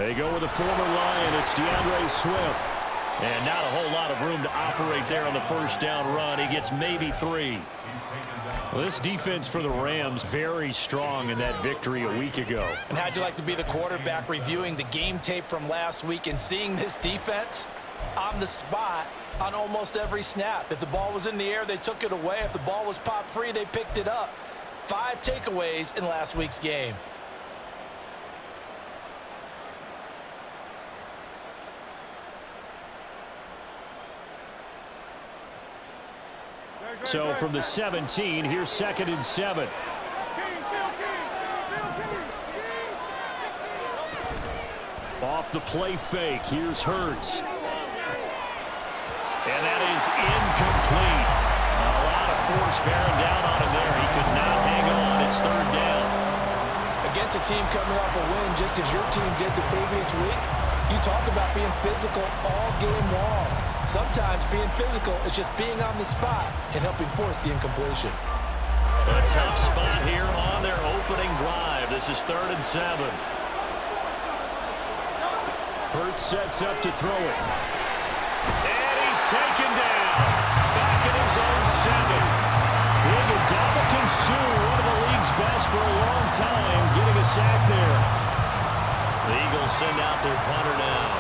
They go with a former Lion. It's DeAndre Swift. And not a whole lot of room to operate there on the first down run. He gets maybe 3. Well, this defense for the Rams very strong in that victory a week ago. And how'd you like to be the quarterback reviewing the game tape from last week and seeing this defense on the spot on almost every snap? If the ball was in the air, they took it away. If the ball was popped free, they picked it up. 5 takeaways in last week's game. So from the 17, here's 2nd and 7. Off the play fake, here's Hurts. And that is incomplete. A lot of force bearing down on him there. He could not hang on. It's 3rd down. Against a team coming off a win, just as your team did the previous week, you talk about being physical all game long. Sometimes being physical is just being on the spot and helping force the incompletion. A tough spot here on their opening drive. This is 3rd and 7. Hurts sets up to throw it. And he's taken down. Back at his own 7. Big Ndamukong Suh, one of the league's best for a long time, getting a sack there. The Eagles send out their punter now,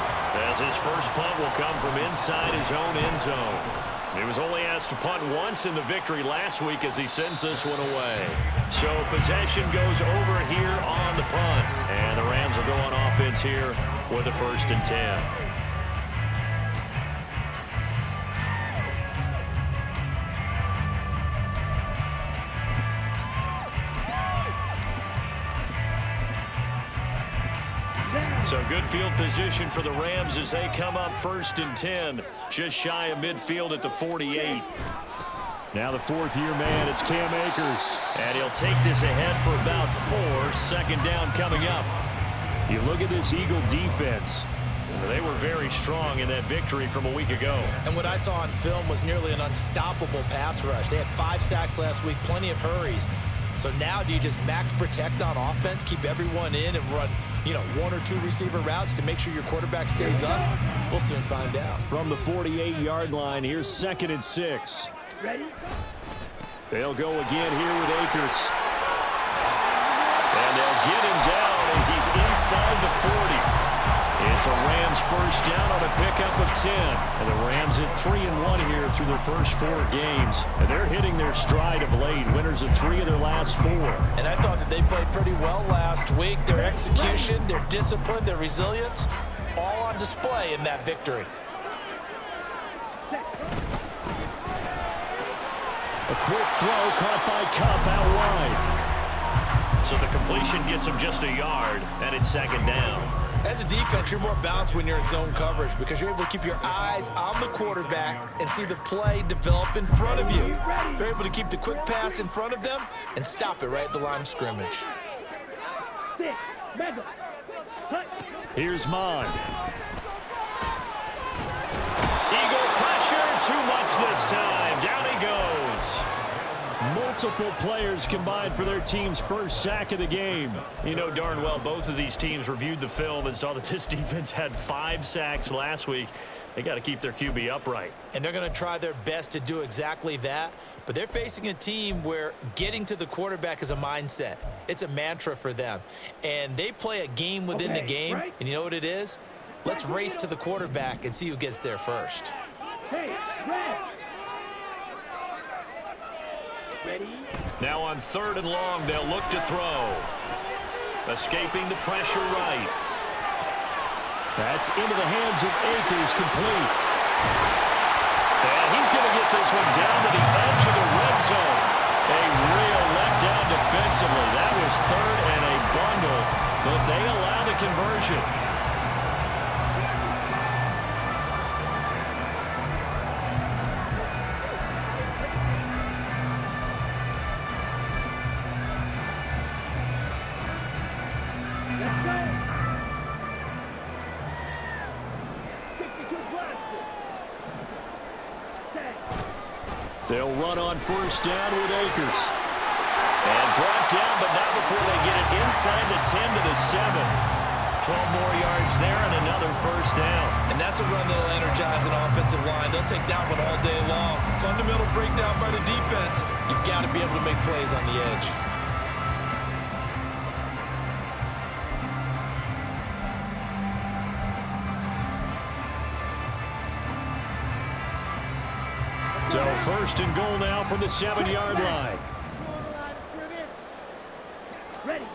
as his first punt will come from inside his own end zone. He was only asked to punt once in the victory last week as he sends this one away. So possession goes over here on the punt. And the Rams will go on offense here with a 1st and 10. So good field position for the Rams as they come up 1st and 10. Just shy of midfield at the 48. Now the 4th-year man, it's Cam Akers. And he'll take this ahead for about 4. 2nd down coming up. You look at this Eagle defense. They were very strong in that victory from a week ago. And what I saw on film was nearly an unstoppable pass rush. They had 5 sacks last week, plenty of hurries. So now do you just max protect on offense, keep everyone in, and run, 1 or 2 receiver routes to make sure your quarterback stays up? We'll soon find out. From the 48-yard line, here's 2nd and 6. They'll go again here with Akers. And they'll get him down as he's inside the 40. It's a Rams first down on a pickup of 10. And the Rams at 3-1 here through their first 4 games. And they're hitting their stride of late. Winners of 3 of their last 4. And I thought that they played pretty well last week. Their execution, their discipline, their resilience, all on display in that victory. A quick throw caught by Kupp out wide. So the completion gets him just a yard, and it's 2nd down. As a defense, you're more balanced when you're in zone coverage because you're able to keep your eyes on the quarterback and see the play develop in front of you. You're able to keep the quick pass in front of them and stop it right at the line of scrimmage. Here's Mon. Eagle pressure, too much this time. Down he goes. Multiple players combined for their team's first sack of the game. You know darn well both of these teams reviewed the film and saw that this defense had 5 sacks last week. They got to keep their QB upright. And they're going to try their best to do exactly that. But they're facing a team where getting to the quarterback is a mindset. It's a mantra for them. And they play a game within the game. And you know what it is? Let's race to the quarterback and see who gets there first. Now on 3rd and long, they'll look to throw. Escaping the pressure right. That's into the hands of Akers, complete. And he's going to get this one down to the edge of the red zone. A real letdown defensively. That was 3rd and a bundle, but they allow the conversion. They'll run on 1st down with Akers. And brought down, but not before they get it inside the 10 to the 7. 12 more yards there and another first down. And that's a run that'll energize an offensive line. They'll take that one all day long. Fundamental breakdown by the defense. You've got to be able to make plays on the edge. So first and goal now from the 7-yard line. Ready.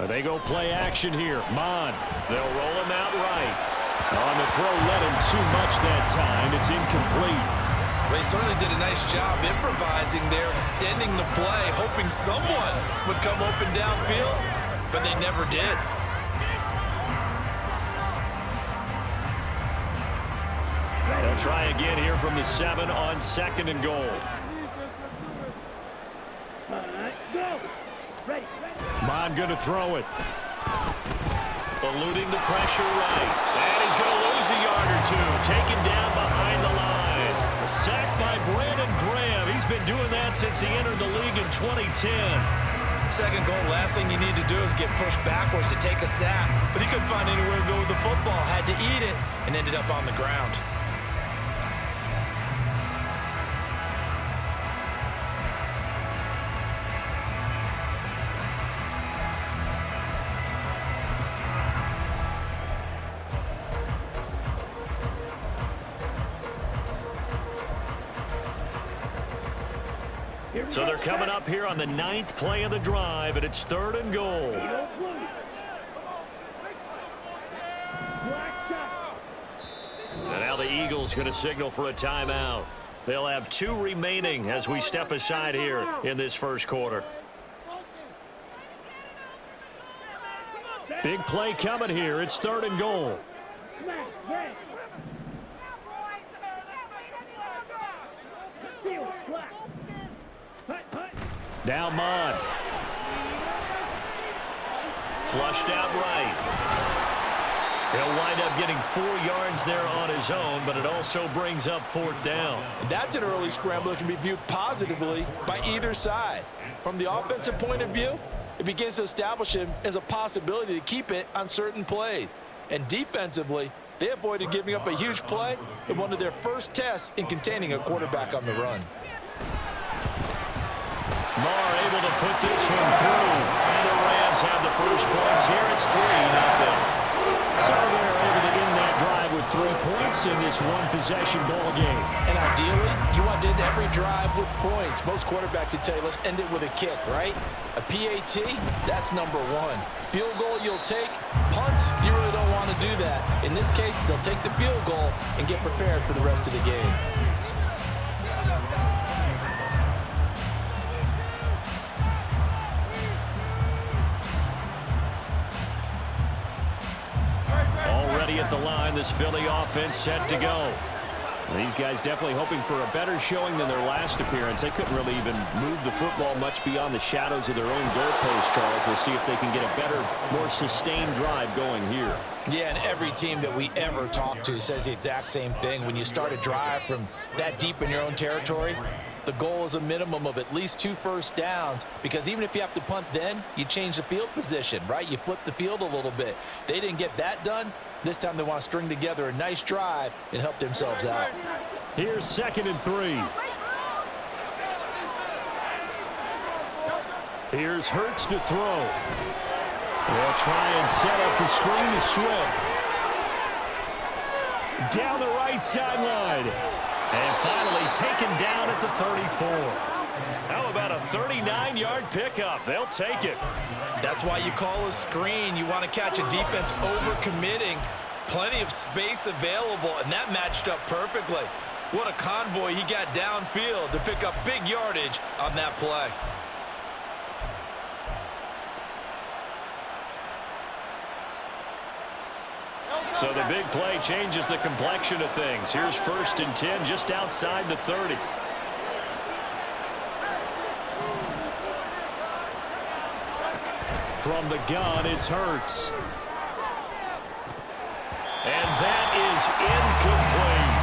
They go play action here. Mond. They'll roll him out right. On the throw, let him too much that time. It's incomplete. They certainly did a nice job improvising there, extending the play, hoping someone would come open downfield, but they never did. They'll try again here from the 7 on second and goal. Go. Ready. Mond going to throw it. Eluding the pressure right. And he's going to lose a yard or two. Taken down behind the line. A sack by Brandon Graham. He's been doing that since he entered the league in 2010. Second goal, last thing you need to do is get pushed backwards to take a sack. But he couldn't find anywhere to go with the football. Had to eat it and ended up on the ground. So they're coming up here on the 9th play of the drive, and it's 3rd and goal. And now the Eagles going to signal for a timeout. They'll have 2 remaining as we step aside here in this first quarter. Big play coming here. It's 3rd and goal. Now Mond. Flushed out right. He'll wind up getting 4 yards there on his own, but it also brings up 4th down. That's an early scramble that can be viewed positively by either side. From the offensive point of view, it begins to establish him as a possibility to keep it on certain plays. And defensively, they avoided giving up a huge play in one of their first tests in containing a quarterback on the run. Marr able to put this one through. And the Rams have the first points here. It's 3-0. So they're able to end that drive with 3 points in this one-possession ball game. And ideally, you want to end every drive with points. Most quarterbacks would tell you, let's end it with a kick, right? A PAT, that's number 1. Field goal you'll take. Punts, you really don't want to do that. In this case, they'll take the field goal and get prepared for the rest of the game. Already at the line, this Philly offense set to go. These guys definitely hoping for a better showing than their last appearance. They couldn't really even move the football much beyond the shadows of their own goalpost, Charles. We'll see if they can get a better, more sustained drive going here. Yeah, and every team that we ever talk to says the exact same thing. When you start a drive from that deep in your own territory, the goal is a minimum of at least 2 first downs, because even if you have to punt then, you change the field position, right? You flip the field a little bit. They didn't get that done. This time they want to string together a nice drive and help themselves out. Here's 2nd and 3. Here's Hurts to throw. They'll try and set up the screen to Swift. Down the right sideline. And finally taken down at the 34. How about a 39-yard pickup? They'll take it. That's why you call a screen. You want to catch a defense overcommitting. Plenty of space available, and that matched up perfectly. What a convoy he got downfield to pick up big yardage on that play. So the big play changes the complexion of things. Here's 1st and 10 just outside the 30. From the gun, it's Hurts. And that is incomplete.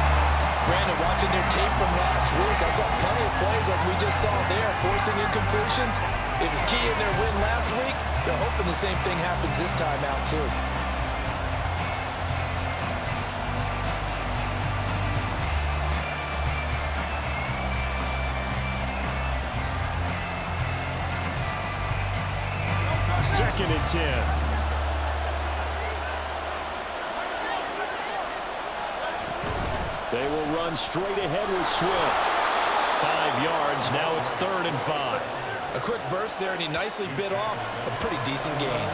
Brandon, watching their tape from last week, I saw plenty of plays like we just saw there, forcing incompletions. It was key in their win last week. They're hoping the same thing happens this time out, too. 2nd and 10. They will run straight ahead with Swift. 5 yards. Now it's 3rd and 5. A quick burst there, and he nicely bit off a pretty decent gain.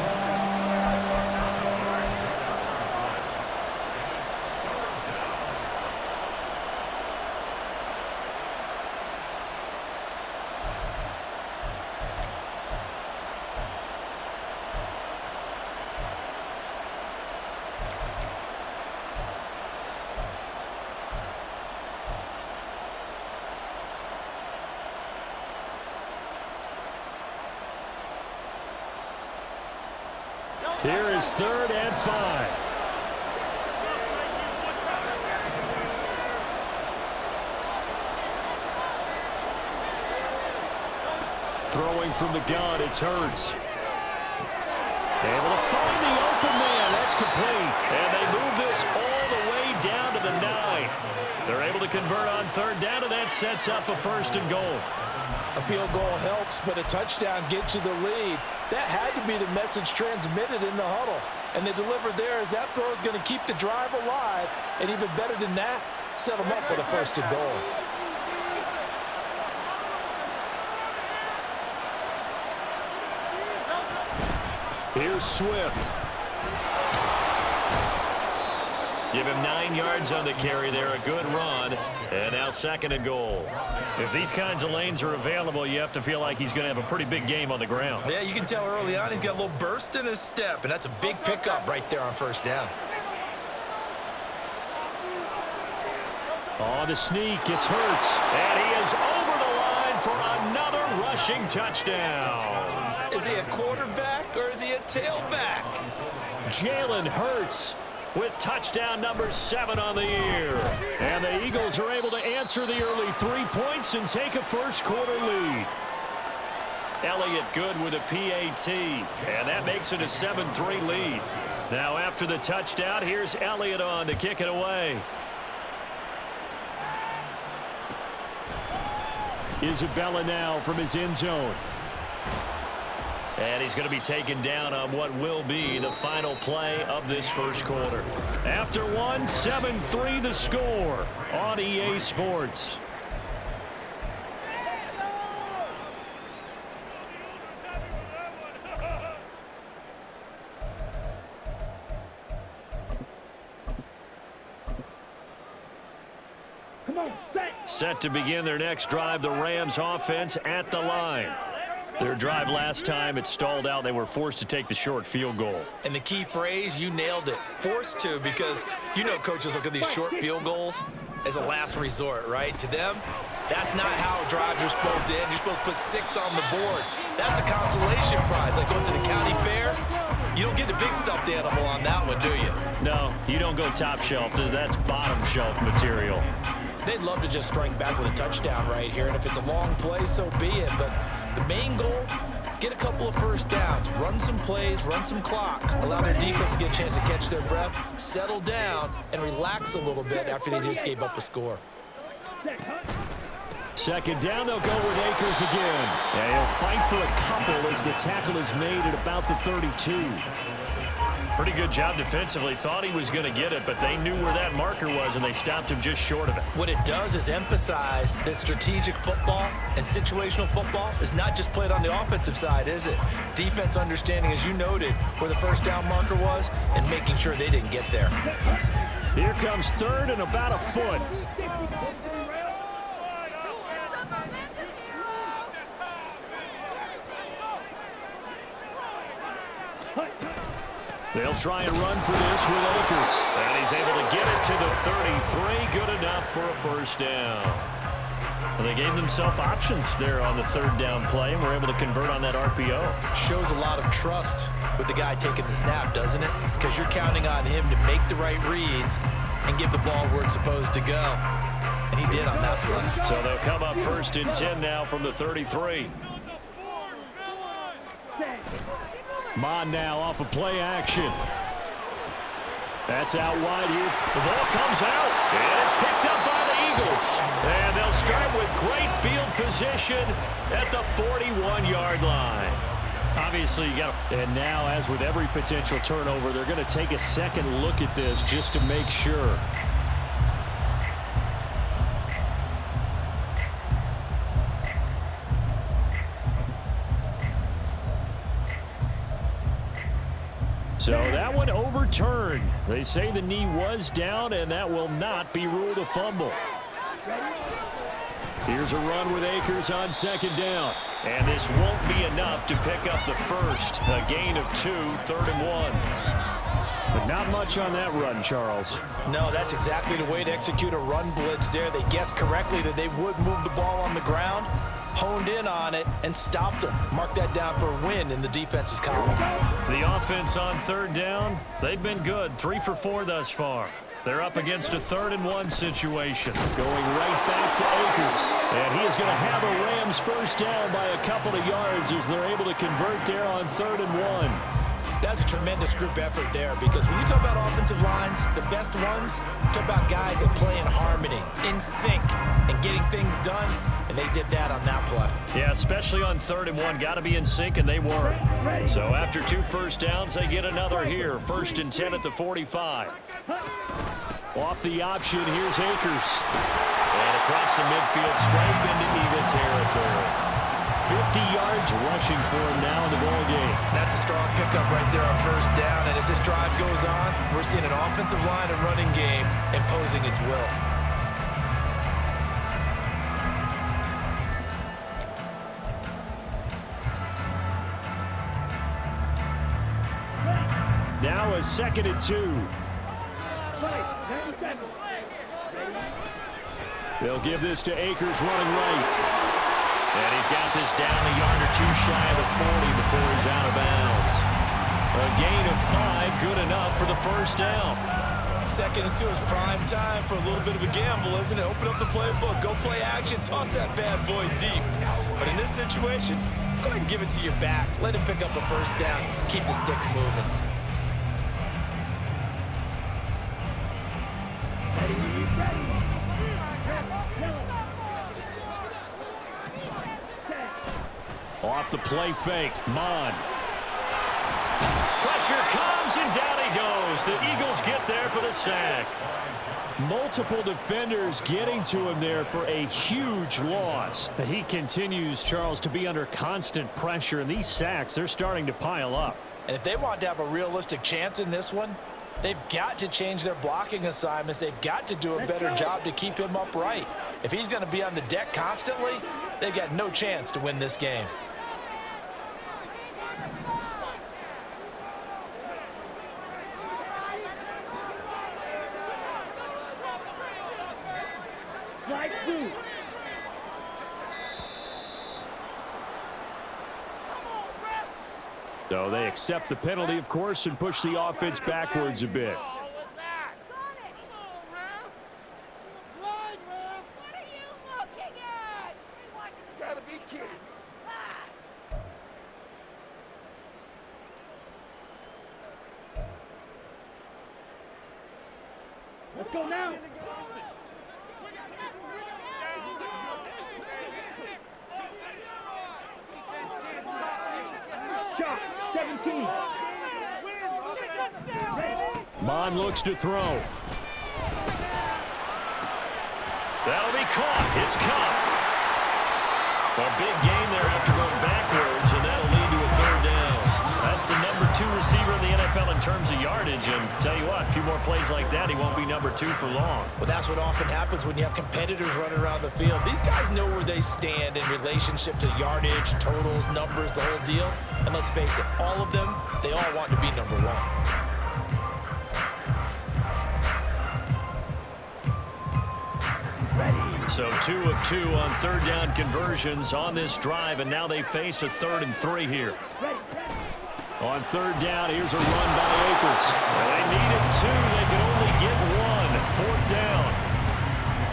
Here is 3rd and 5. Throwing from the gun, it's Hurts. Able to find the open man. That's complete. And they move this all the way down to the 9. They're able to convert on 3rd down, and that sets up a 1st and goal. A field goal helps, but a touchdown gets you the lead. That had to be the message transmitted in the huddle. And they delivered there as that throw is going to keep the drive alive. And even better than that, set them up for the 1st and goal. Here's Swift. Give him 9 yards on the carry there. A good run. And now 2nd and goal. If these kinds of lanes are available, you have to feel like he's going to have a pretty big game on the ground. Yeah, you can tell early on he's got a little burst in his step, and that's a big pickup right there on 1st down. On the sneak, it's Hurts. And he is over the line for another rushing touchdown. Is he a quarterback or is he a tailback? Jalen Hurts with touchdown number 7 on the year. And the Eagles are able to answer the early 3 points and take a 1st quarter lead. Elliott good with a PAT, and that makes it a 7-3 lead. Now after the touchdown, here's Elliott on to kick it away. Isabella now from his end zone. And he's going to be taken down on what will be the final play of this 1st quarter. After 1, 7-3 the score on EA Sports. Come on, Set to begin their next drive, the Rams offense at the line. Their drive last time, it stalled out. They were forced to take the short field goal. And the key phrase, you nailed it. Forced to, because you know coaches look at these short field goals as a last resort, right? To them, that's not how drives are supposed to end. You're supposed to put 6 on the board. That's a consolation prize. Like going to the county fair, you don't get the big stuffed animal on that one, do you? No, you don't go top shelf. That's bottom shelf material. They'd love to just strike back with a touchdown right here, and if it's a long play, so be it. But the main goal, get a couple of 1st downs, run some plays, run some clock, allow their defense to get a chance to catch their breath, settle down, and relax a little bit after they just gave up a score. 2nd down, they'll go with Akers again. And he'll fight for a couple as the tackle is made at about the 32. Pretty good job defensively. Thought he was going to get it, but they knew where that marker was, and they stopped him just short of it. What it does is emphasize that strategic football and situational football is not just played on the offensive side, is it? Defense understanding, as you noted, where the 1st down marker was and making sure they didn't get there. Here comes 3rd and about a foot. They'll try and run for this with Akers. And he's able to get it to the 33. Good enough for a 1st down. And they gave themselves options there on the 3rd down play, and were able to convert on that RPO. Shows a lot of trust with the guy taking the snap, doesn't it? Because you're counting on him to make the right reads and give the ball where it's supposed to go. And he did on that play. So they'll come up 1st and 10 now from the 33. Mon now off of play action. That's out wide here. The ball comes out. And it's picked up by the Eagles. And they'll start with great field position at the 41-yard line. Obviously, you got to. And now, as with every potential turnover, they're going to take a second look at this just to make sure. So that one overturned. They say the knee was down, and that will not be ruled a fumble. Here's a run with Akers on second down. And this won't be enough to pick up the first. A gain of 2, 3rd and 1. But not much on that run, Charles. No, that's exactly the way to execute a run blitz there. They guessed correctly that they would move the ball on the ground, honed in on it, and stopped them. Mark that down for a win in the defense's column. The offense on 3rd down, they've been good. 3 for 4 thus far. They're up against a 3rd and 1 situation. Going right back to Akers. And he is going to have a Rams first down by a couple of yards as they're able to convert there on 3rd and 1. That's a tremendous group effort there, because when you talk about offensive lines, the best ones, talk about guys that play in harmony, in sync, and getting things done, and they did that on that play. Yeah, especially on 3rd and 1. Got to be in sync, and they were. So after 2 first downs, they get another here. 1st and 10 at the 45. Off the option, here's Akers. And across the midfield stripe into Eagle territory. 50 yards rushing for him now in the ball game. That's a strong pickup right there on 1st down. And as this drive goes on, we're seeing an offensive line and running game imposing its will. Now a 2nd and 2. They'll give this to Akers running right. And he's got this down a yard or 2 shy of the 40 before he's out of bounds. A gain of 5, good enough for the first down. 2nd and 2 is prime time for a little bit of a gamble, isn't it? Open up the playbook, go play action, toss that bad boy deep. But in this situation, go ahead and give it to your back. Let him pick up a first down, keep the sticks moving. Off the play fake, Mond. Pressure comes, and down he goes. The Eagles get there for the sack. Multiple defenders getting to him there for a huge loss. He continues, Charles, to be under constant pressure, and these sacks, they're starting to pile up. And if they want to have a realistic chance in this one, they've got to change their blocking assignments. They've got to do a better job to keep him upright. If he's going to be on the deck constantly, they've got no chance to win this game. So they accept the penalty, of course, and push the offense backwards a bit. Let's go now. Shot 17. Mond looks to throw. That'll be caught. It's caught. A big gain there after going backwards, and that'll lead to a 3rd down. That's the number 2 receiver in the NFL in terms of yardage, and tell you what, a few more plays like that, he won't be number 2 for long. Well, that's what often happens when you have competitors running around the field. These guys know where they stand in relationship to yardage, totals, numbers, the whole deal. And let's face it, all of them, they all want to be number 1. So 2 of 2 on 3rd down conversions on this drive, and now they face a 3rd and 3 here. On 3rd down, here's a run by Akers. They needed 2. They could only get 1. 4th down.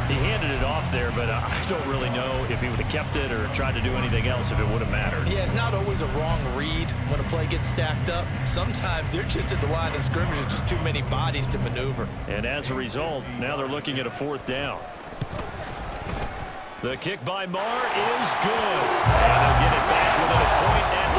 He handed it off there, but I don't really know if he would have kept it or tried to do anything else if it would have mattered. Yeah, it's not always a wrong read when a play gets stacked up. Sometimes they're just at the line of scrimmage. There's just too many bodies to maneuver. And as a result, now they're looking at a 4th down. The kick by Marr is good. And they'll get it back within a point at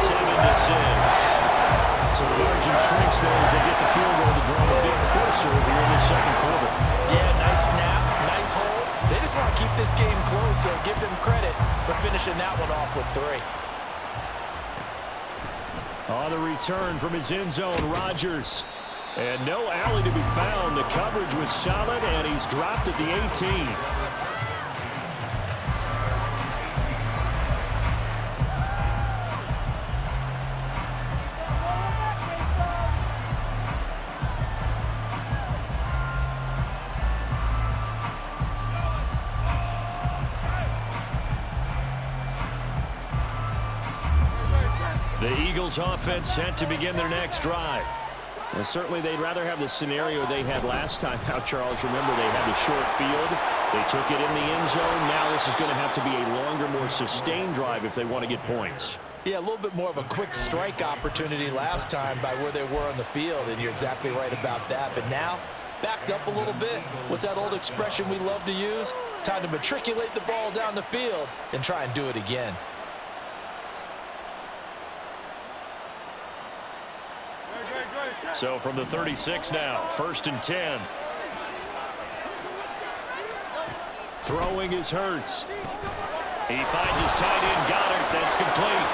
so give them credit for finishing that one off with 3. On the return from his end zone, Rodgers. And no alley to be found. The coverage was solid, and he's dropped at the 18. The Eagles offense set to begin their next drive. Well, certainly they'd rather have the scenario they had last time out, Charles. Remember, they had the short field. They took it in the end zone. Now this is going to have to be a longer, more sustained drive if they want to get points. Yeah, a little bit more of a quick strike opportunity last time by where they were on the field, and you're exactly right about that. But now, backed up a little bit. What's that old expression we love to use? Time to matriculate the ball down the field and try and do it again. So from the 36 now, 1st and 10. Throwing is Hurts. He finds his tight end, Goddard. That's complete.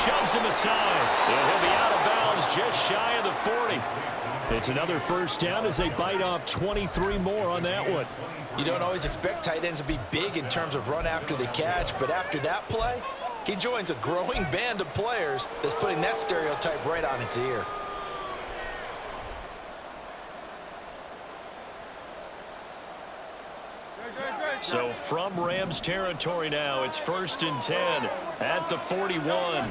Shoves him aside. And he'll be out of bounds just shy of the 40. It's another first down as they bite off 23 more on that one. You don't always expect tight ends to be big in terms of run after the catch, but after that play, he joins a growing band of players that's putting that stereotype right on its ear. So from Rams territory now, it's 1st and 10 at the 41.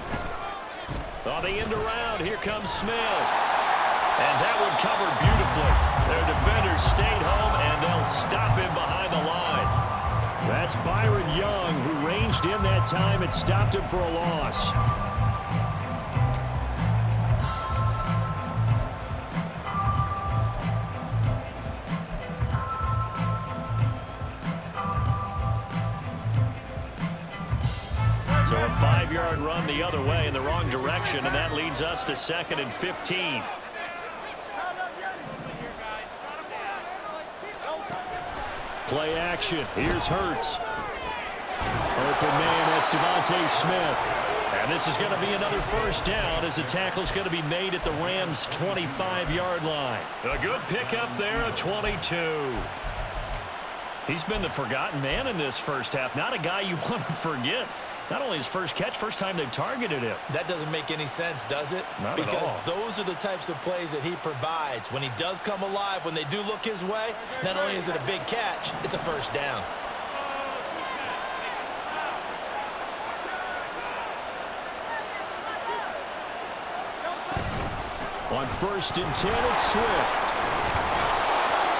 On the end around, here comes Smith. And that one covered beautifully. Their defenders stayed home, and they'll stop him behind the line. That's Byron Young, who ranged in that time and stopped him for a loss. So a 5-yard run the other way in the wrong direction, and that leads us to 2nd and 15. Play action. Here's Hurts. Open man, that's Devontae Smith. And this is going to be another first down as the tackle's going to be made at the Rams' 25-yard line. A good pickup there, a 22. He's been the forgotten man in this first half. Not a guy you want to forget. Not only his first catch, first time they've targeted him. That doesn't make any sense, does it? Not at all. Because those are the types of plays that he provides. When he does come alive, when they do look his way, not only is it a big catch, it's a first down. On 1st and 10, it's Swift.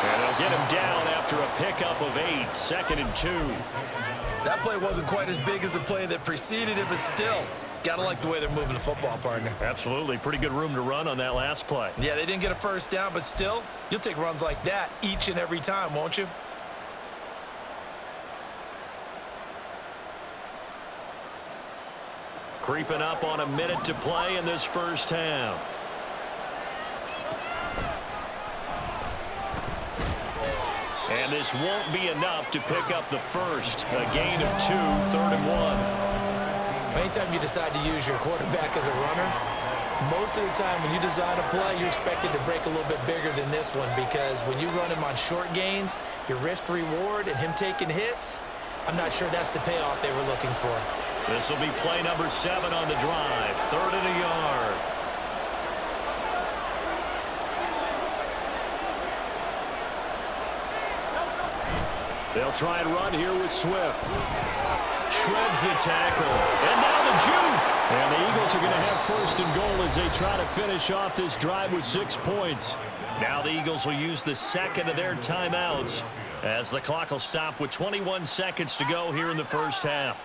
And they'll get him down after a pickup of 8, 2nd and 2. That play wasn't quite as big as the play that preceded it, but still, gotta like the way they're moving the football, partner. Absolutely. Pretty good room to run on that last play. Yeah, they didn't get a first down, but still, you'll take runs like that each and every time, won't you? Creeping up on a minute to play in this first half. And this won't be enough to pick up the first. A gain of 2, 3rd and 1. Anytime you decide to use your quarterback as a runner, most of the time when you design a play, you're expected to break a little bit bigger than this one, because when you run him on short gains, your risk-reward and him taking hits, I'm not sure that's the payoff they were looking for. This will be play number 7 on the drive. 3rd and a yard. They'll try and run here with Swift. Shreds the tackle. And now the juke. And the Eagles are going to have 1st and goal as they try to finish off this drive with 6 points. Now the Eagles will use the 2nd of their timeouts as the clock will stop with 21 seconds to go here in the first half.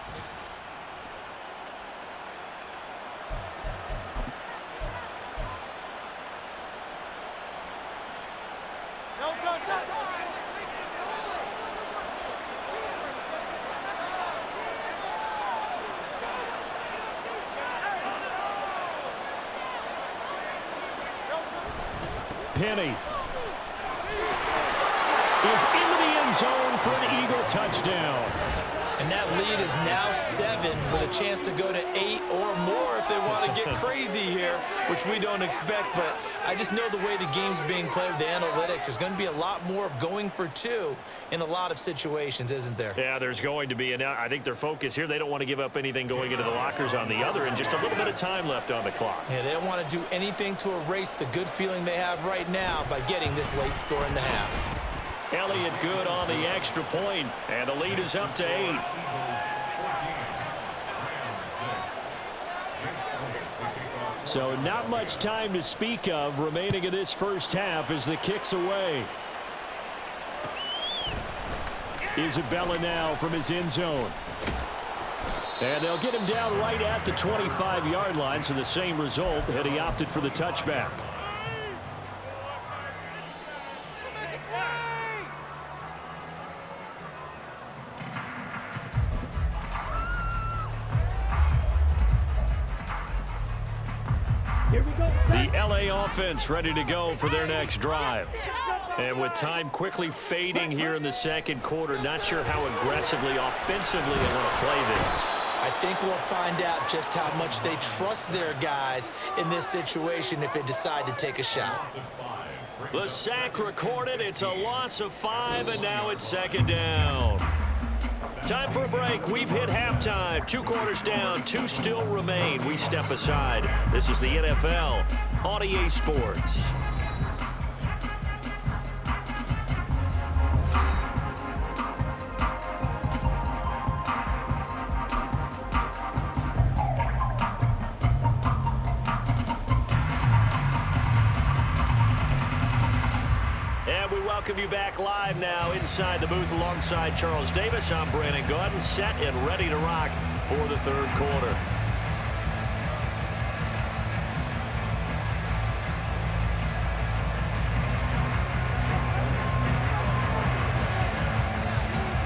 Penny is into the end zone for an Eagle touchdown. And that lead is now 7 with a chance to go to 8 or more if they want to get crazy here, which we don't expect. But I just know the way the game's being played with the analytics, there's going to be a lot more of going for 2 in a lot of situations, isn't there? Yeah, there's going to be. And I think their focus here, they don't want to give up anything going into the lockers on the other, and just a little bit of time left on the clock. Yeah, they don't want to do anything to erase the good feeling they have right now by getting this late score in the half. Elliott good on the extra point, and the lead is up to 8. So not much time to speak of remaining in this first half as the kick's away. Isabella now from his end zone. And they'll get him down right at the 25-yard line, so the same result had he opted for the touchback. Here we go. The LA offense ready to go for their next drive. And with time quickly fading here in the second quarter, not sure how aggressively, offensively they want to play this. I think we'll find out just how much they trust their guys in this situation if they decide to take a shot. The sack recorded. It's a loss of 5, and now it's second down. Time for a break. We've hit halftime. 2 quarters down, 2 still remain. We step aside. This is the NFL on EA Sports. Welcome you back live now inside the booth alongside Charles Davis. I'm Brandon Gaudin, set and ready to rock for the third quarter.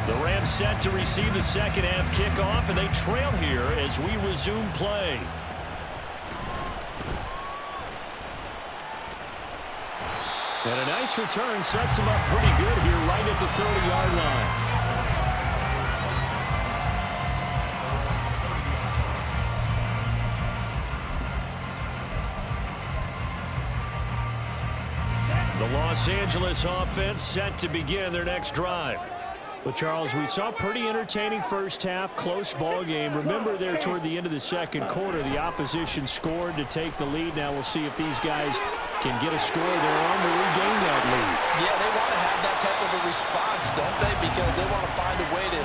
The Rams set to receive the second half kickoff, and they trail here as we resume play. And a nice return sets him up pretty good here right at the 30-yard line. The Los Angeles offense set to begin their next drive. Well, Charles, we saw a pretty entertaining first half, close ball game. Remember there toward the end of the second quarter, the opposition scored to take the lead. Now we'll see if these guys can get a score there on to regain that lead. Yeah, they want to have that type of a response, don't they? Because they want to find a way to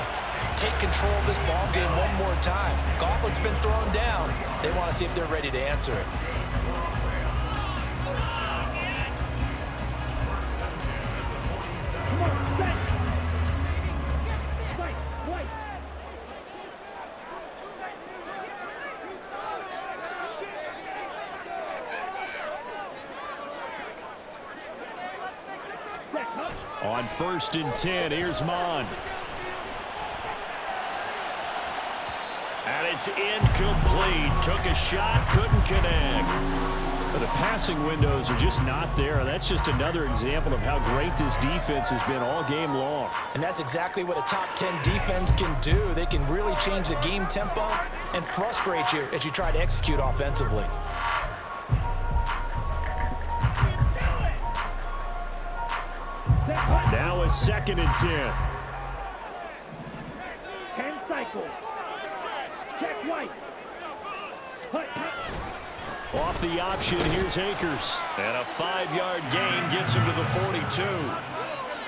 take control of this ball game one more time. Gauntlet's been thrown down. They want to see if they're ready to answer it. On 1st and 10, here's Mond. And it's incomplete. Took a shot, couldn't connect. But the passing windows are just not there. That's just another example of how great this defense has been all game long. And that's exactly what a top 10 defense can do. They can really change the game tempo and frustrate you as you try to execute offensively. Now a 2nd and 10. 10 cycle. Check White. Off the option, here's Akers. And a 5-yard gain gets him to the 42.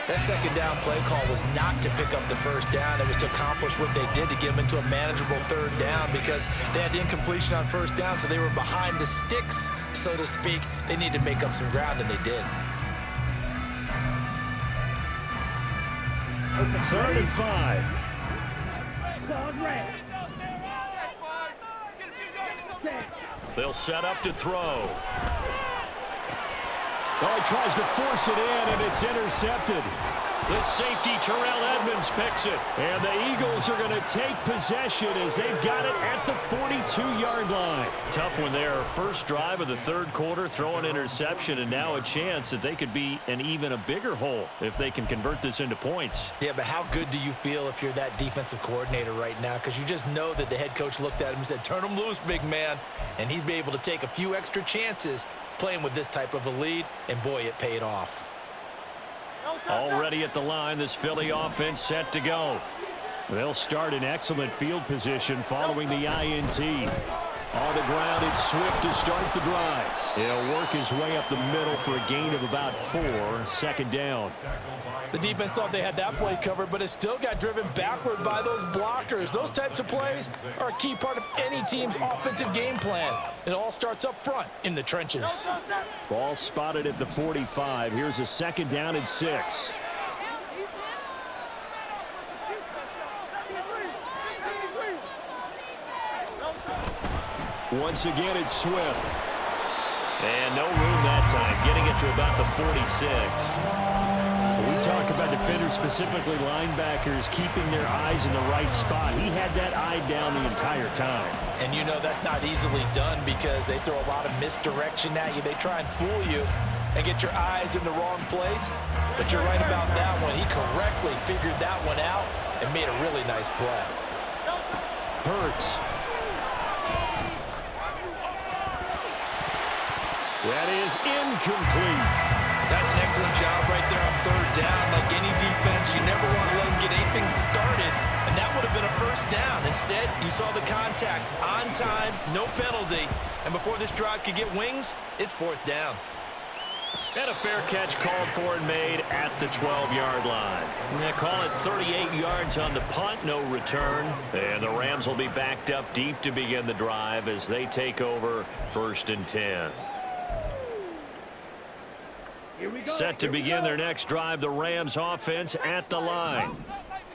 That second down play call was not to pick up the first down. It was to accomplish what they did to get them into a manageable 3rd down because they had the incompletion on 1st down, so they were behind the sticks, so to speak. They needed to make up some ground, and they did. 3rd and 5. They'll set up to throw. Oh, he tries to force it in, and it's intercepted. The safety, Terrell Edmonds, picks it. And the Eagles are going to take possession as they've got it at the 42-yard line. Tough one there. First drive of the third quarter, throw an interception, and now a chance that they could be in even a bigger hole if they can convert this into points. Yeah, but how good do you feel if you're that defensive coordinator right now? Because you just know that the head coach looked at him and said, turn him loose, big man. And he'd be able to take a few extra chances playing with this type of a lead, and boy, it paid off. Already at the line, this Philly offense set to go. They'll start in excellent field position following the INT. On the ground, it's Swift to start the drive. He'll work his way up the middle for a gain of about 4, second down. The defense thought they had that play covered, but it still got driven backward by those blockers. Those types of plays are a key part of any team's offensive game plan. It all starts up front in the trenches. Ball spotted at the 45. Here's a second down and 6. Once again, it's Swift. And no room that time, getting it to about the 46. We talk about defenders, specifically linebackers, keeping their eyes in the right spot. He had that eye down the entire time. And you know that's not easily done because they throw a lot of misdirection at you. They try and fool you and get your eyes in the wrong place. But you're right about that one. He correctly figured that one out and made a really nice play. Hurts. That is incomplete. That's an excellent job right there on third down. Like any defense, you never want to let them get anything started, and that would have been a first down. Instead, you saw the contact on time, no penalty, and before this drive could get wings, it's fourth down. And a fair catch called for and made at the 12-yard line. They call it 38 yards on the punt, no return. And the Rams will be backed up deep to begin the drive as they take over 1st and 10. Set to begin their next drive, the Rams offense at the line.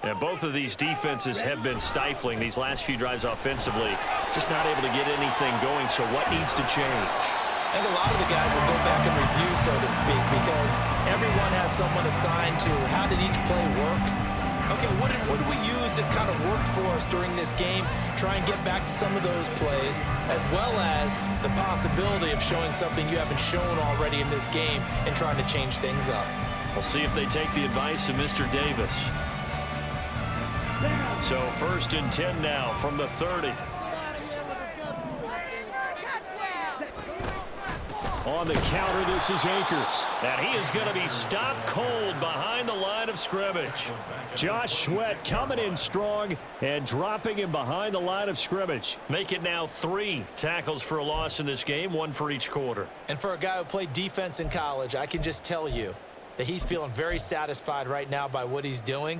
And both of these defenses have been stifling these last few drives offensively. Just not able to get anything going, so what needs to change? I think a lot of the guys will go back and review, so to speak, because everyone has someone assigned to how did each play work. Okay, what did we use that kind of worked for us during this game? Try and get back to some of those plays, as well as the possibility of showing something you haven't shown already in this game and trying to change things up. We'll see if they take the advice of Mr. Davis. So 1st and 10 now from the 30. On the counter, this is Akers. And he is going to be stopped cold behind the line of scrimmage. Josh Sweat coming in strong and dropping him behind the line of scrimmage. Make it now 3 tackles for a loss in this game, 1 for each quarter. And for a guy who played defense in college, I can just tell you that he's feeling very satisfied right now by what he's doing.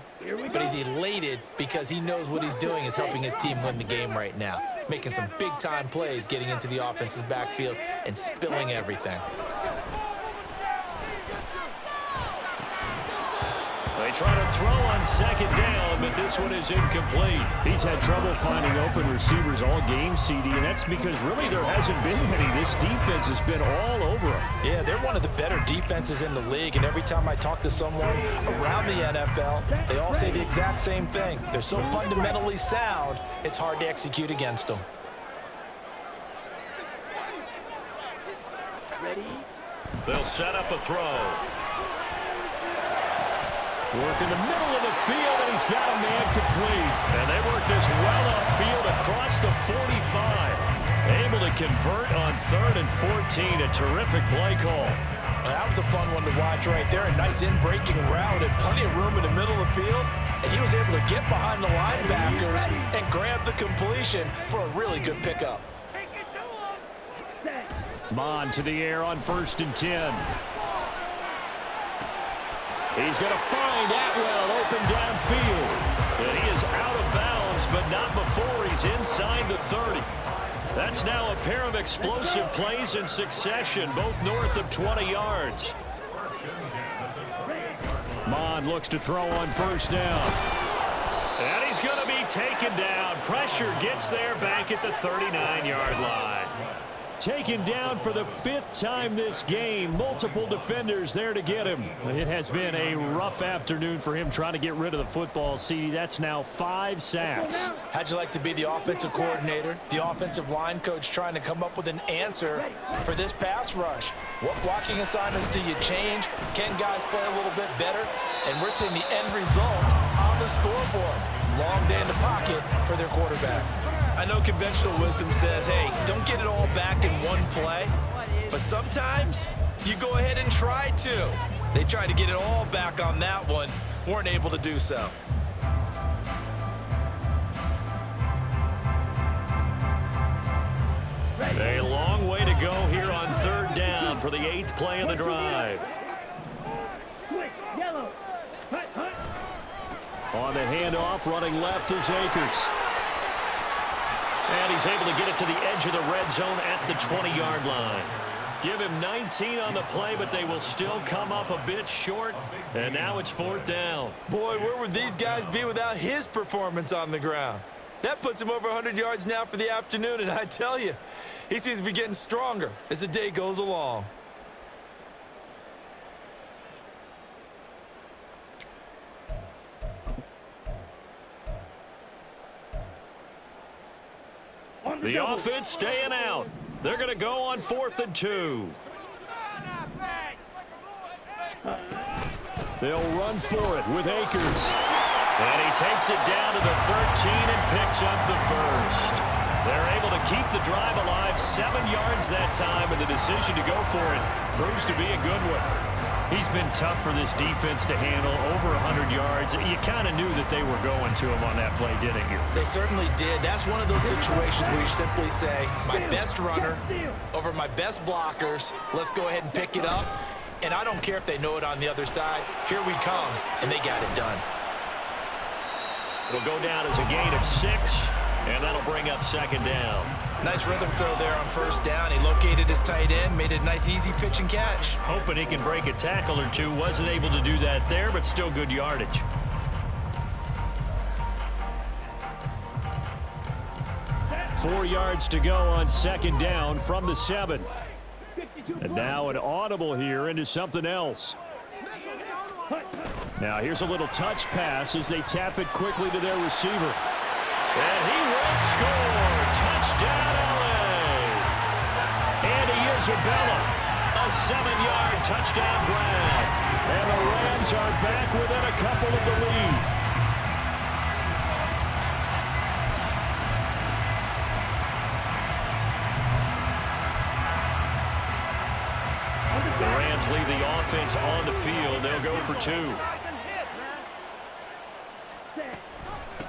But he's elated because he knows what he's doing is helping his team win the game right now. Making some big-time plays, getting into the offense's backfield and spilling everything. They try to throw on 2nd down, but this one is incomplete. He's had trouble finding open receivers all game, CD, and that's because really there hasn't been many. This defense has been all over them. Yeah, they're one of the better defenses in the league, and every time I talk to someone around the NFL, they all say the exact same thing. They're so fundamentally sound, it's hard to execute against them. They'll set up a throw. Work in the middle of the field, and he's got a man complete. And they work this well upfield across the 45. Able to convert on 3rd and 14. A terrific play call. That was a fun one to watch right there. A nice in-breaking route and plenty of room in the middle of the field. And he was able to get behind the linebackers and grab the completion for a really good pickup. Mond to the air on 1st and 10. He's going to find Atwell open downfield. And he is out of bounds, but not before he's inside the 30. That's now a pair of explosive plays in succession, both north of 20 yards. Mond looks to throw on 1st down. And he's going to be taken down. Pressure gets there back at the 39-yard line. Taken down for the 5th time this game. Multiple defenders there to get him. It has been a rough afternoon for him trying to get rid of the football. See, that's now 5 sacks. How'd you like to be the offensive coordinator, the offensive line coach trying to come up with an answer for this pass rush? What blocking assignments do you change? Can guys play a little bit better? And we're seeing the end result on the scoreboard. Long day in the pocket for their quarterback. I know conventional wisdom says, hey, don't get it all back in one play, but sometimes you go ahead and try to. They tried to get it all back on that one, weren't able to do so. A long way to go here on 3rd down for the 8th play of the drive. On the handoff, running left is Akers. And he's able to get it to the edge of the red zone at the 20-yard line. Give him 19 on the play, but they will still come up a bit short. And now it's 4th down. Boy, where would these guys be without his performance on the ground? That puts him over 100 yards now for the afternoon, and I tell you, he seems to be getting stronger as the day goes along. The offense staying out. They're going to go on 4th and 2. They'll run for it with Akers. And he takes it down to the 13 and picks up the first. They're able to keep the drive alive, 7 yards that time, and the decision to go for it proves to be a good one. He's been tough for this defense to handle, over 100 yards. You kind of knew that they were going to him on that play, didn't you? They certainly did. That's one of those situations where you simply say, my best runner over my best blockers, let's go ahead and pick it up. And I don't care if they know it on the other side. Here we come, and they got it done. It'll go down as a gain of 6, and that'll bring up 2nd down. Nice rhythm throw there on 1st down. He located his tight end, made it a nice, easy pitch and catch. Hoping he can break a tackle or two. Wasn't able to do that there, but still good yardage. Four yards to go on 2nd down from the 7. And now an audible here into something else. Now here's a little touch pass as they tap it quickly to their receiver. And he will score. Touchdown, LA. Andy Isabella, a 7-yard touchdown grab. And the Rams are back within a couple of the lead. The Rams leave the offense on the field. They'll go for 2.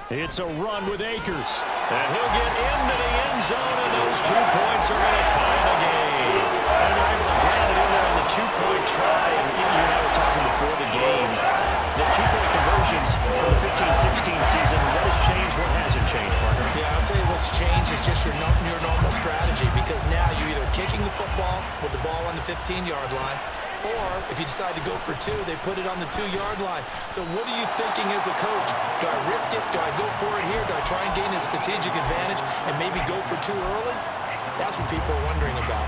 It's a run with Akers. And he'll get into the end zone, and those 2 points are going to tie the game. And they're able to ground it in there on the 2-point try. And you and I were talking before the game. The 2-point conversions for the 15-16 season, what has changed, what hasn't changed, partner? Yeah, I'll tell you what's changed is just your normal strategy, because now you're either kicking the football with the ball on the 15-yard line, or if you decide to go for 2, they put it on the 2-yard line. So what are you thinking as a coach? Do I risk it? Do I go for it here? Do I try and gain a strategic advantage and maybe go for 2 early? That's what people are wondering about.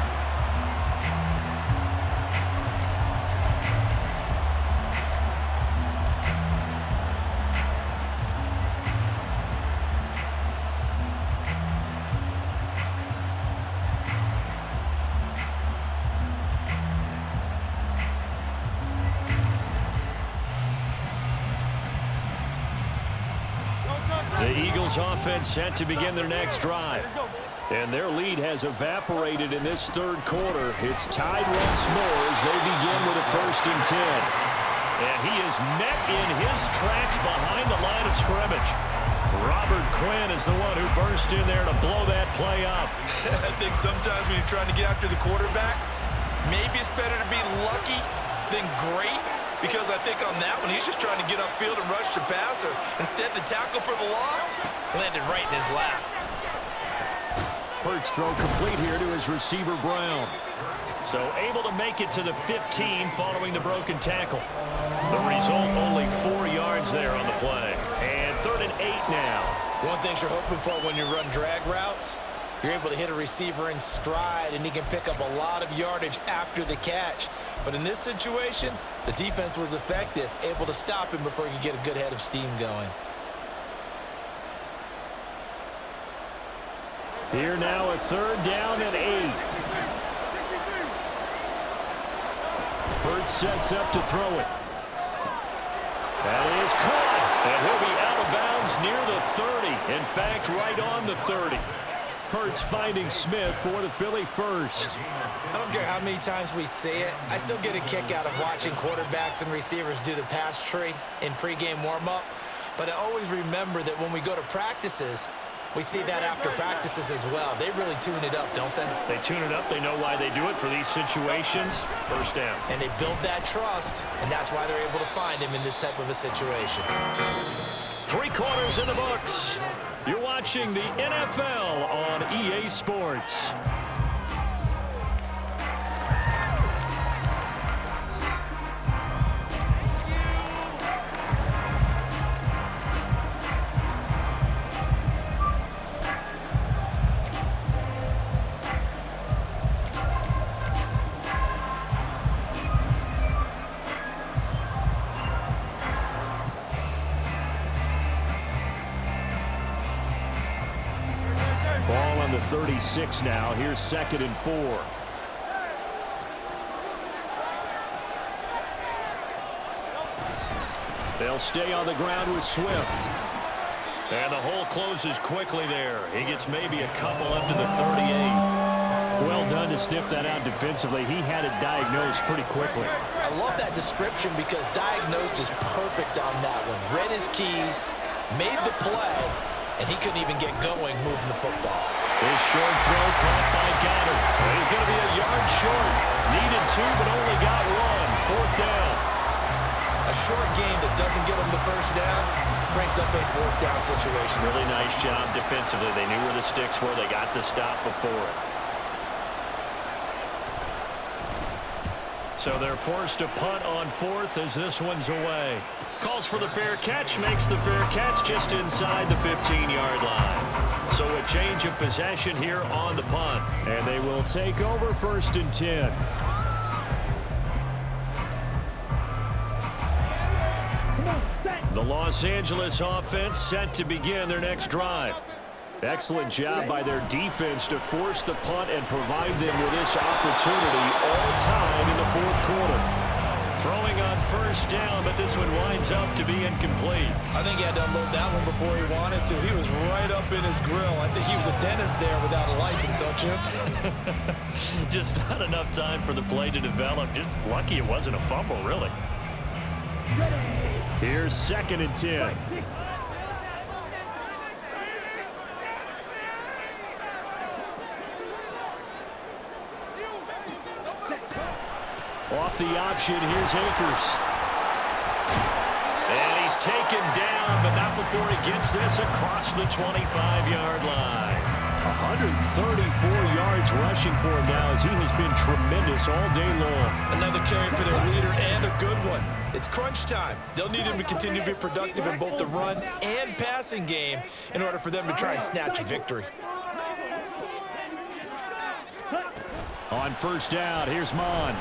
The Eagles offense set to begin their next drive. And their lead has evaporated in this 3rd quarter. It's tied once more as they begin with a 1st and 10. And he is met in his tracks behind the line of scrimmage. Robert Quinn is the one who burst in there to blow that play up. I think sometimes when you're trying to get after the quarterback, maybe it's better to be lucky than great. Because I think on that one, he's just trying to get upfield and rush the passer. Instead, the tackle for the loss landed right in his lap. Hurts throw complete here to his receiver, Brown. So able to make it to the 15 following the broken tackle. The result, only 4 yards there on the play. And 3rd and 8 now. One thing you're hoping for when you run drag routes You're able to hit a receiver in stride, and he can pick up a lot of yardage after the catch. But in this situation, the defense was effective, able to stop him before he could get a good head of steam going. Here now, a 3rd down and 8. Hurts sets up to throw it. That is caught, and he'll be out of bounds near the 30. In fact, right on the 30. Hurts finding Smith for the Philly first. I don't care how many times we say it, I still get a kick out of watching quarterbacks and receivers do the pass tree in pregame warm-up. But I always remember that when we go to practices, we see that after practices as well. They really tune it up, don't they? They tune it up. They know why they do it for these situations. First down. And they build that trust, and that's why they're able to find him in this type of a situation. 3 quarters in the books. You're watching the NFL on EA Sports. Ball on the 36 now. Here's 2nd and 4. They'll stay on the ground with Swift. And the hole closes quickly there. He gets maybe a couple up to the 38. Well done to sniff that out defensively. He had it diagnosed pretty quickly. I love that description because diagnosed is perfect on that one. Read his keys, made the play, and he couldn't even get going moving the football. His short throw caught by Goddard. He's going to be a yard short. Needed 2, but only got 1. 4th down. A short gain that doesn't get him the first down brings up a 4th down situation. Really nice job defensively. They knew where the sticks were. They got the stop before it. So they're forced to punt on 4th as this one's away. Calls for the fair catch, makes the fair catch just inside the 15-yard line. So a change of possession here on the punt. And they will take over 1st and 10. The Los Angeles offense set to begin their next drive. Excellent job by their defense to force the punt and provide them with this opportunity all time in the 4th quarter. Throwing on 1st down, but this one winds up to be incomplete. I think he had to unload that one before he wanted to. He was right up in his grill. I think he was a dentist there without a license, don't you? Just not enough time for the play to develop. Just lucky it wasn't a fumble, really. Here's 2nd and 10. Off the option, here's Akers. And he's taken down, but not before he gets this across the 25-yard line. 134 yards rushing for him now as he has been tremendous all day long. Another carry for their leader and a good one. It's crunch time. They'll need him to continue to be productive in both the run and passing game in order for them to try and snatch a victory. On 1st down, here's Mon.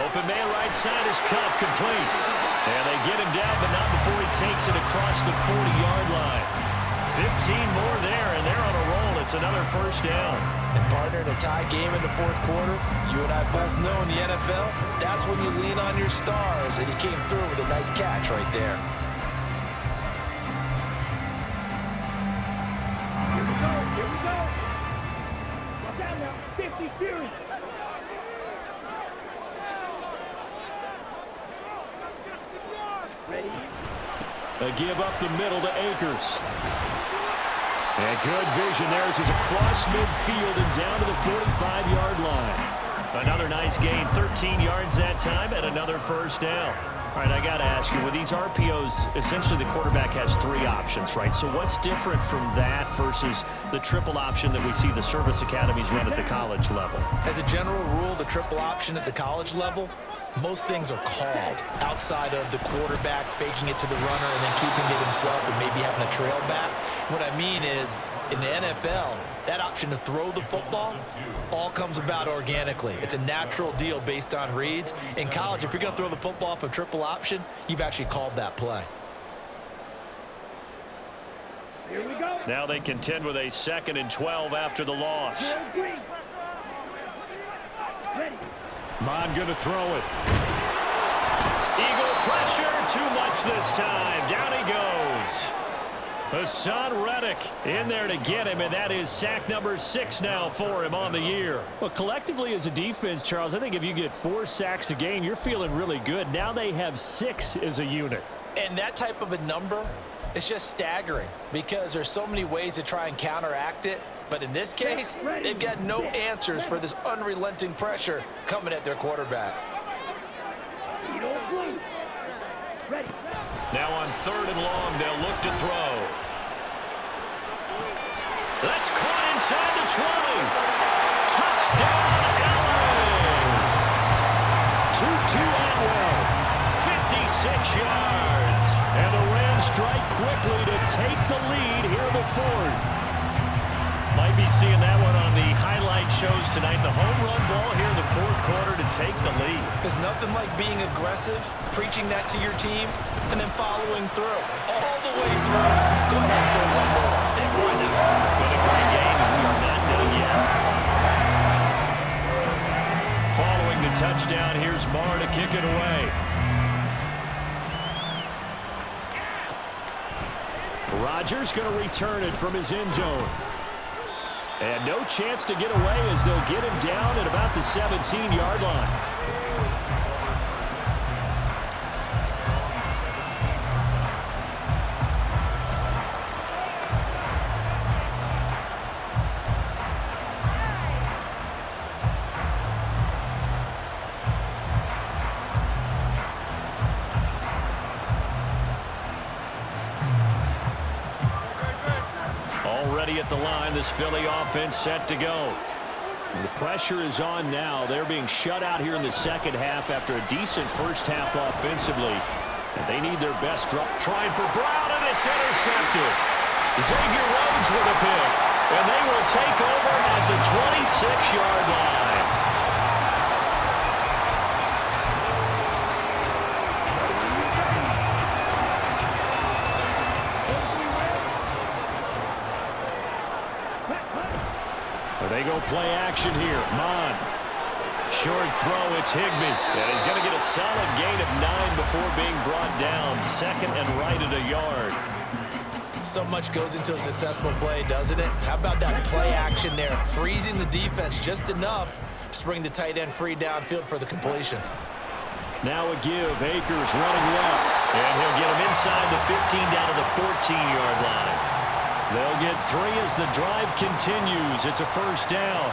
Open man right side is cut, complete. And they get him down, but not before he takes it across the 40-yard line. 15 more there, and they're on a roll. It's another 1st down. And partner, in a tie game in the 4th quarter, you and I both know in the NFL, that's when you lean on your stars, and he came through with a nice catch right there. Here we go. Here we go. Watch out now. 50 Fury. Ready? They give up the middle to Akers. And good vision there as he's across midfield and down to the 45-yard line. Another nice gain, 13 yards that time, and another 1st down. All right, I got to ask you, with these RPOs, essentially the quarterback has 3 options, right? So what's different from that versus the triple option that we see the service academies run at the college level? As a general rule, the triple option at the college level, most things are called outside of the quarterback faking it to the runner and then keeping it himself and maybe having a trail back. What I mean is in the NFL, that option to throw the football all comes about organically. It's a natural deal based on reads. In college, if you're going to throw the football off a triple option, you've actually called that play. Here we go. Now they contend with a 2nd and 12 after the loss. Ready. Mond going to throw it. Eagle pressure, too much this time. Down he goes. Hassan Reddick in there to get him, and that is sack number 6 now for him on the year. Well, collectively as a defense, Charles, I think if you get 4 sacks a game, you're feeling really good. Now they have 6 as a unit. And that type of a number, it's just staggering because there's so many ways to try and counteract it. But in this case, they've got no answers for this unrelenting pressure coming at their quarterback. Ready. Now on 3rd and long, they'll look to throw. That's caught inside the 20. Touchdown, LA! Tutu Atwell, 56 yards. And the Rams strike quickly to take the lead here in the 4th. Might be seeing that one on the highlight shows tonight. The home run ball here in the 4th quarter to take the lead. There's nothing like being aggressive, preaching that to your team, and then following through. All the way through. Go ahead and throw one more up there. Why not? Been a great game, and we are not done yet. Following the touchdown, here's Marr to kick it away. Rodgers going to return it from his end zone. And no chance to get away as they'll get him down at about the 17-yard line. Already at the line, this Philly offense set to go. The pressure is on now. They're being shut out here in the second half after a decent first half offensively. And they need their best drop. Trying for Brown, and it's intercepted. Xavier Rhodes with a pick. And they will take over at the 26-yard line. They go play action here. Mond. Short throw, it's Higbee. And he's going to get a solid gain of 9 before being brought down. 2nd and right at a yard. So much goes into a successful play, doesn't it? How about that play action there? Freezing the defense just enough to bring the tight end free downfield for the completion. Now a give. Akers running left. And he'll get him inside the 15 down to the 14-yard line. They'll get 3 as the drive continues. It's a first down.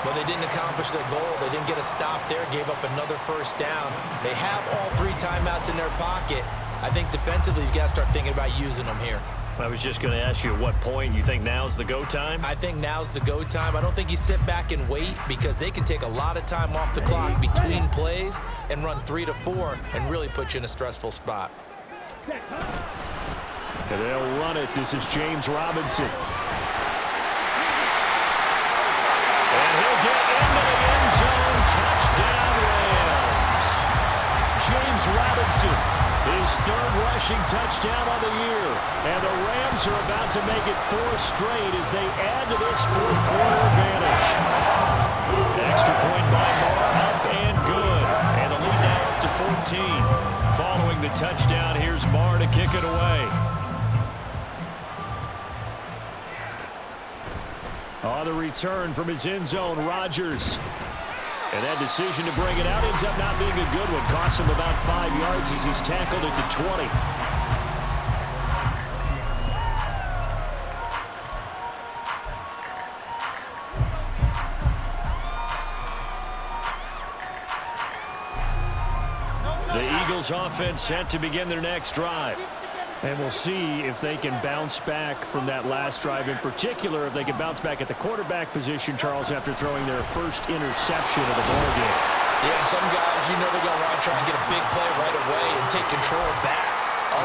Well, they didn't accomplish their goal. They didn't get a stop there, gave up another first down. They have all 3 timeouts in their pocket. I think defensively, you've got to start thinking about using them here. I was just going to ask you at what point you think now's the go time? I think now's the go time. I don't think you sit back and wait because they can take a lot of time off the clock between plays and run 3 to 4 and really put you in a stressful spot. And they'll run it. This is James Robinson. And he'll get into the end zone. Touchdown, Rams. James Robinson, his 3rd rushing touchdown of the year. And the Rams are about to make it 4 straight as they add to this 4th quarter advantage. Extra point by Marr, up and good. And the lead now up to 14. Following the touchdown, here's Marr to kick it away. On the return from his end zone, Rodgers. And that decision to bring it out ends up not being a good one. Costs him about 5 yards as he's tackled at the 20. The Eagles offense set to begin their next drive. And we'll see if they can bounce back from that last drive. In particular, if they can bounce back at the quarterback position, Charles, after throwing their first interception of the ballgame. Yeah, some guys, you know they're going to want to try and get a big play right away and take control back.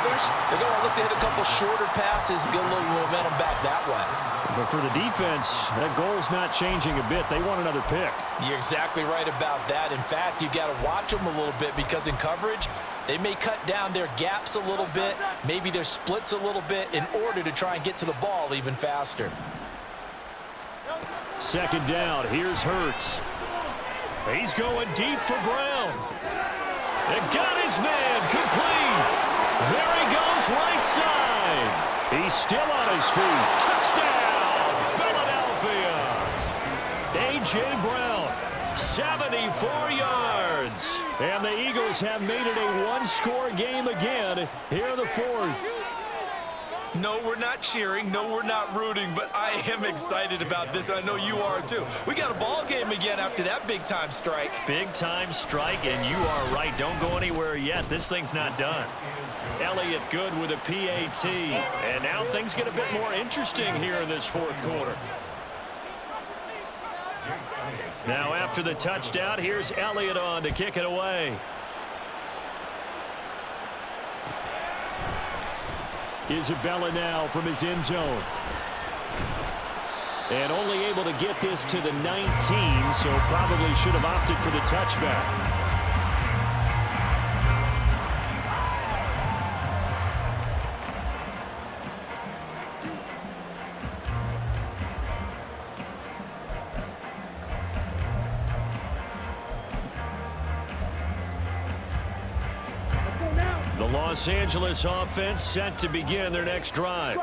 Others, they're going to look to hit a couple shorter passes, get a little momentum back that way. but for the defense, that goal's not changing a bit. They want another pick. You're exactly right about that. In fact, you got to watch them a little bit because in coverage, they may cut down their gaps a little bit, maybe their splits a little bit in order to try and get to the ball even faster. Second down. Here's Hurts. He's going deep for Brown. And got his man complete. There he goes right side. He's still on his feet. Touchdown, Philadelphia. A.J. Brown, 74 yards. And the Eagles have made it a one-score game again here in the fourth. No, we're not cheering. No, we're not rooting, but I am excited about this. I know you are too. We got a ball game again after that big-time strike. Big-time strike, and you are right. Don't go anywhere yet. This thing's not done. Elliott good with a PAT. And now things get a bit more interesting here in this fourth quarter. Now after the touchdown, here's Elliott on to kick it away. Isabella now from his end zone. And only able to get this to the 19, so probably should have opted for the touchback. Los Angeles offense set to begin their next drive.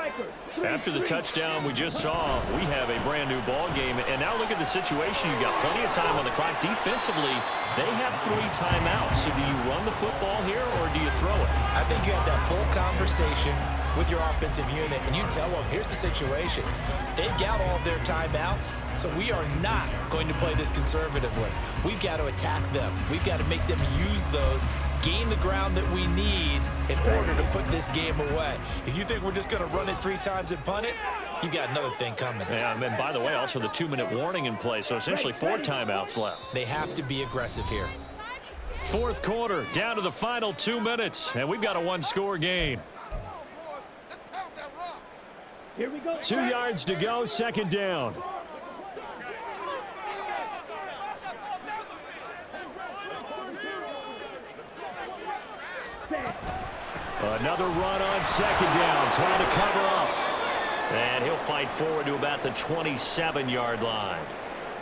After the touchdown we just saw, we have a brand new ball game. And now look at the situation. You've got plenty of time on the clock. Defensively, they have 3 timeouts. So do you run the football here or do you throw it? I think you have that full conversation with your offensive unit, and you tell them, here's the situation. They've got all of their timeouts, so we are not going to play this conservatively. We've got to attack them. We've got to make them use those, gain the ground that we need in order to put this game away. If you think we're just going to run it 3 times and punt it, you've got another thing coming. Yeah, and by the way, also the 2-minute warning in play, so essentially 4 timeouts left. They have to be aggressive here. Fourth quarter, down to the final 2 minutes, and we've got a one-score game. Here we go. 2 yards to go, second down. Another run on second down, trying to cover up. And he'll fight forward to about the 27-yard line.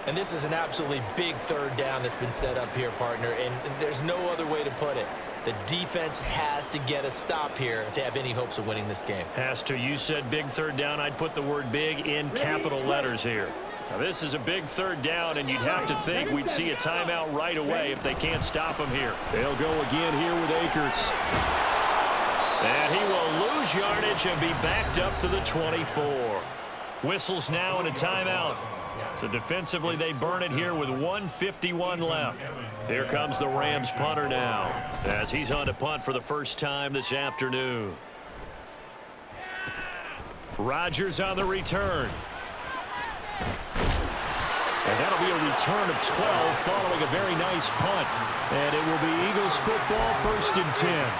And this is an absolutely big third down that's been set up here, partner, and there's no other way to put it. The defense has to get a stop here if they have any hopes of winning this game. Has to. You said big third down. I'd put the word big in capital letters here. Now, this is a big third down, and you'd have to think we'd see a timeout right away if they can't stop him here. They'll go again here with Akers. And he will lose yardage and be backed up to the 24. Whistles now and a timeout. So defensively, they burn it here with 1:51 left. Here comes the Rams punter now, as he's on to punt for the first time this afternoon. Rodgers on the return. And that'll be a return of 12 following a very nice punt. And it will be Eagles football, 1st and 10.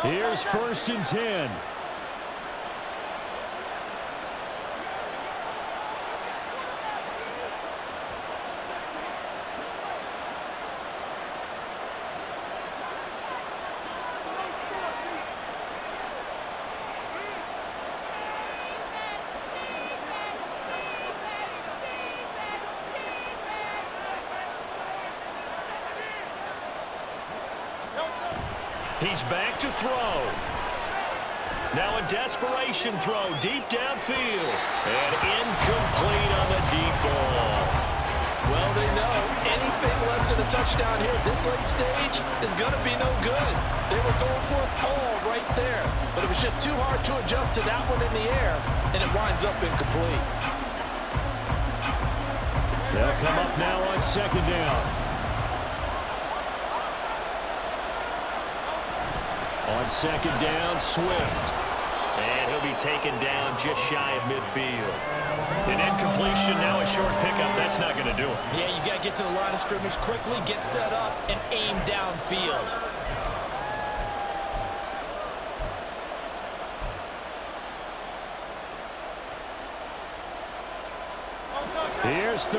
Here's 1st and 10. He's back to throw. Now a desperation throw deep downfield. And incomplete on the deep ball. Well, they know anything less than a touchdown here at this late stage is going to be no good. They were going for it all right there, but it was just too hard to adjust to that one in the air, and it winds up incomplete. They'll come up now on second down. On second down, Swift. And he'll be taken down just shy of midfield. An incompletion, now a short pickup. That's not going to do it. Yeah, you've got to get to the line of scrimmage quickly, get set up, and aim downfield. Here's